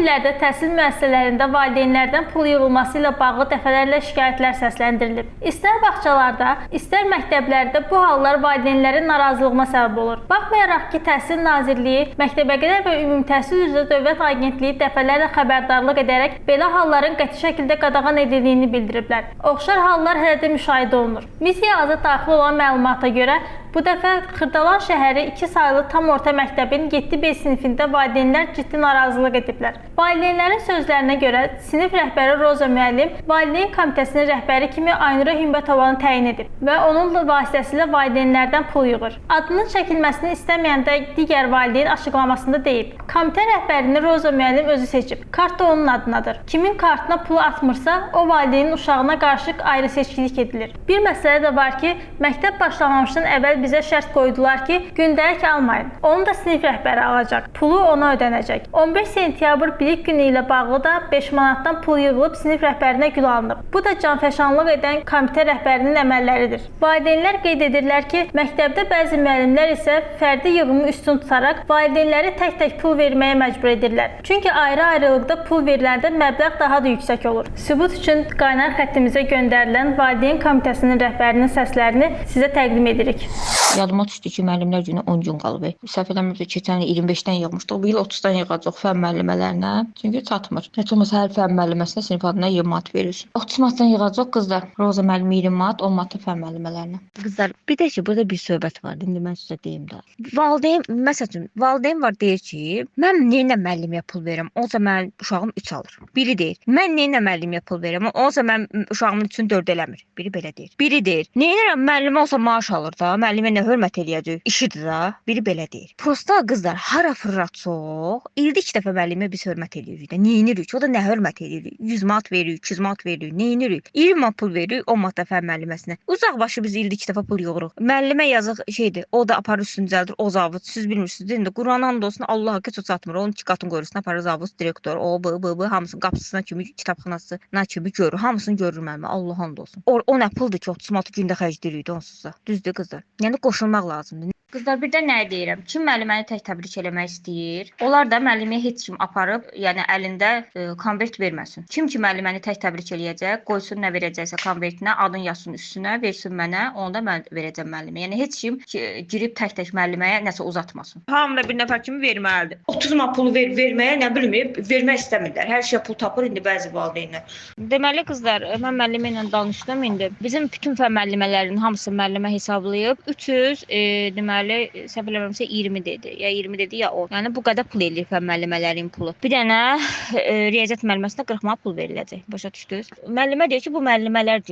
illərdə təhsil müəssisələrində valideynlərdən pul yığılması ilə bağlı dəfələrlə şikayətlər səsləndirilib. İstər bağçalarda, istər məktəblərdə bu hallar valideynlərin narazılığına səbəb olur. Baxmayaraq ki, Təhsil Nazirliyi, Məktəbəqədər və Ümumi Təhsil üzrə Dövlət Agentliyi dəfələrlə xəbərdarlıq edərək belə halların qəti şəkildə qadağan edildiyini bildiriblər. Oxşar hallar hələ də müşahidə olunur. Misiyaya daxil olan məlumata görə, bu dəfə Xırdalan şəhəri 2 saylı tam orta məktəbin 7B sinifində valideynlər ciddi narazılıq ediblər. Valideynlərin sözlərinə görə sinif rəhbəri Roza müəllim valideyn komitəsinin rəhbəri kimi Aynura Hümbətovanı təyin edib və onun vasitəsilə valideynlərdən pul yığır. Adının çəkilməsini istəməyən də digər valideyn açıqlamasında deyib. Komitə rəhbərini Roza müəllim özü seçib. Kart da onun adınadır. Kimin kartına pulu atmırsa, o valideynin uşağına qarşı ayrı seçkilik edilir. Bir məsələ də var ki, məktəb başlamamışdan əvvəl bizə şərt qoydular ki, gündəlik almayın. Onu da sinif rəhbəri alacaq. Pulu ona ödənəcək. 15 sentyabr bilik günü ilə bağlı da 5 manatdan pul yığılıb sinif rəhbərinə gül alınıb. Bu da canfəşanlıq edən komitə rəhbərinin əməlləridir. Valideynlər qeyd edirlər ki, məktəbdə bəzi müəllimlər isə fərdi yığımı üstün tutaraq valideynləri tək-tək pul verməyə məcbur edirlər. Çünki ayrı-ayrılıqda pul veriləndə məbləğ daha da yüksək olur. Sübut üçün qaynar xəttimizə göndərilən valideyn komitəsinin rəhbərinin səslərini sizə təqdim edirik. Yadıma düşdü ki, müəllimlər günü 10 gün qalıb. Səhv eləmirəmsə keçən il 25-dən yığmışdıq. Bu il 30-dan yığacaq fən müəllimələrinə. Çünki çatmır. Heç olmasa hər fən müəlliməsinə sinif adına 20 manat verir. 30 manatdan yığacaq qızlar. Roza müəllimi 20 manat, 10 manat fən müəllimələrinə. Qızlar, bir də ki, burada bir söhbət var. İndi mən sizə deyim də. Valideyn, məsələn, valideyn var deyir ki, mən nəyinə müəllimə pul verirəm? O zaman uşağım 3 alır. Biri deyir, mən nəyinə müəllimə pul verirəm? O zaman uşağımın üçün 4 eləmir. Biri belə deyir. Biri deyir, nəyinə müəllimə olsa maaş alır da, müəllimə nə hörmət eləyəcək? İşidir də. Biri belə deyir. Prosta qızlar hara fırlatsoq, ildə 2 dəfə müəllimə biz hörmət eləyirik də. Neyinirik? O da nə hörmət eləyirik? 100 manat veririk, 200 manat veririk. Neyinirik? 20 manat pul veririk, 10 manat da fən müəlliməsinə. Uzaq başı biz ildə 2 dəfə pul yığırıq. Müəllimə yazıq şeydir. O da aparır üstünü düzəldir. O zavod siz bilmirsiniz. İndi Quran and olsun Allaha ki çox çatmır. Onun 2 qatın qoyursun aparır zavod direktor. O bu hamısının qapısına kimi, kitabxanasına kimi görür. Hamısını görür müəllimə. Allah and olsun. O nə puldur ki 30 manat gündə xərcləyirik onsuz da. Düzdür qızlar. Yəni qoşulmaq lazımdır. Qızlar bir də nə deyirəm? Kim müəlliməni tək təbrik eləmək istəyir? Onlar da müəlliməyə heç kim aparıb, yəni əlində konvert verməsin. Kim ki müəlliməni tək təbrik eləyəcək, qoysun nə verəcəksə konvertinə, adın yazsın üstünə, versin mənə, onu da mən verəcəm müəllimə. Yəni heç kim girib tək-tək müəlliməyə nəsə uzatmasın. Hamı da bir nəfər kimi verməlidir. 30 manat pulu verməyə nə bilmir, vermək istəmirlər. Hər şey pul tapır indi bəzi valideynlər. Deməli qızlar, mən müəllimə ilə danışdım indi. Bizim bütün fən müəllimələrinin hamısı müəllimə hesablayıb 300 deməli səhv eləmirəmsə 20 dedi. Ya 20 dedi ya 10. Yəni bu qədər pul eləyir fən müəllimələrin pulu. Bir dənə riyaziyyat müəlliməsinə 40 manat pul veriləcək. Başa düşdünüz? Müəllimə deyir ki, bu müəllimlər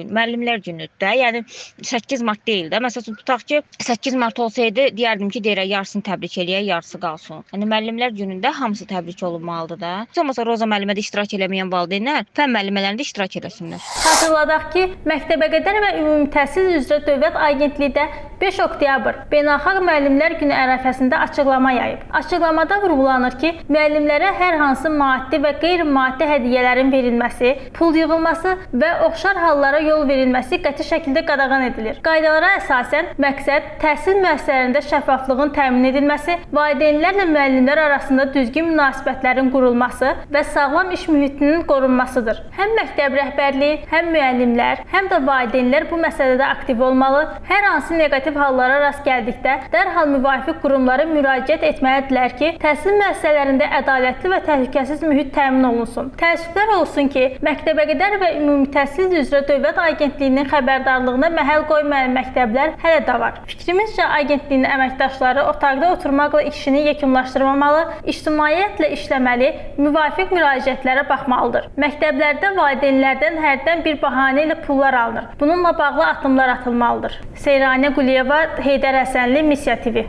günüdür də. Yəni 8 mart deyil də. Məsələn tutaq ki, 8 mart olsaydı deyərdim ki, deyirəm yarısını təbrik eləyək, yarısı qalsın. Yəni müəllimlər günündə hamısı təbrik olunmalıdır da. Heç olmasa Roza müəllimədə iştirak eləməyən valideynlər fən müəllimələrində iştirak eləsinlər. Xatırladaq ki, Məktəbəqədər və Ümumi Təhsil üzrə Dövlət Agentliyi 5 oktyabr Beynəlxalq Müəllimlər Günü ərəfəsində açıqlama yayıb. Açıqlamada vurğulanır ki, müəllimlərə hər hansı maddi və qeyri-maddi hədiyyələrin verilməsi, pul yığılması və oxşar hallara yol verilməsi qəti şəkildə qadağan edilir. Qaydalara əsasən məqsəd təhsil müəssisələrində şəffaflığın təmin edilməsi, valideynlərlə müəllimlər arasında düzgün münasibətlərin qurulması və sağlam iş mühitinin qorunmasıdır. Həm məktəb rəhbərliyi, həm müəllimlər, həm də valideynlər bu məsələdə aktiv olmalı. Hər hansı neqativ hallara rast gəldikdə dərhal müvafiq qurumlara müraciət etməlidirlər ki, təhsil müəssisələrində ədalətli və təhlükəsiz mühit təmin olunsun. Təəssüflər olsun ki, Məktəbəqədər və Ümumi Təhsil üzrə Dövlət Agentliyinin xəbərdarlığına məhəl qoymayan məktəblər hələ də var. Fikrimizcə agentliyin əməkdaşları otaqda oturmaqla işini yekunlaşdırmamalı, ictimaiyyətlə işləməli, müvafiq müraciətlərə baxmalıdır. Məktəblərdə valideynlərdən hərdən bir bəhanə ilə pullar alınır. Bununla bağlı addımlar atılmalıdır. Seyranə Quliyeva, Heydər Həsənli, Misiya TV.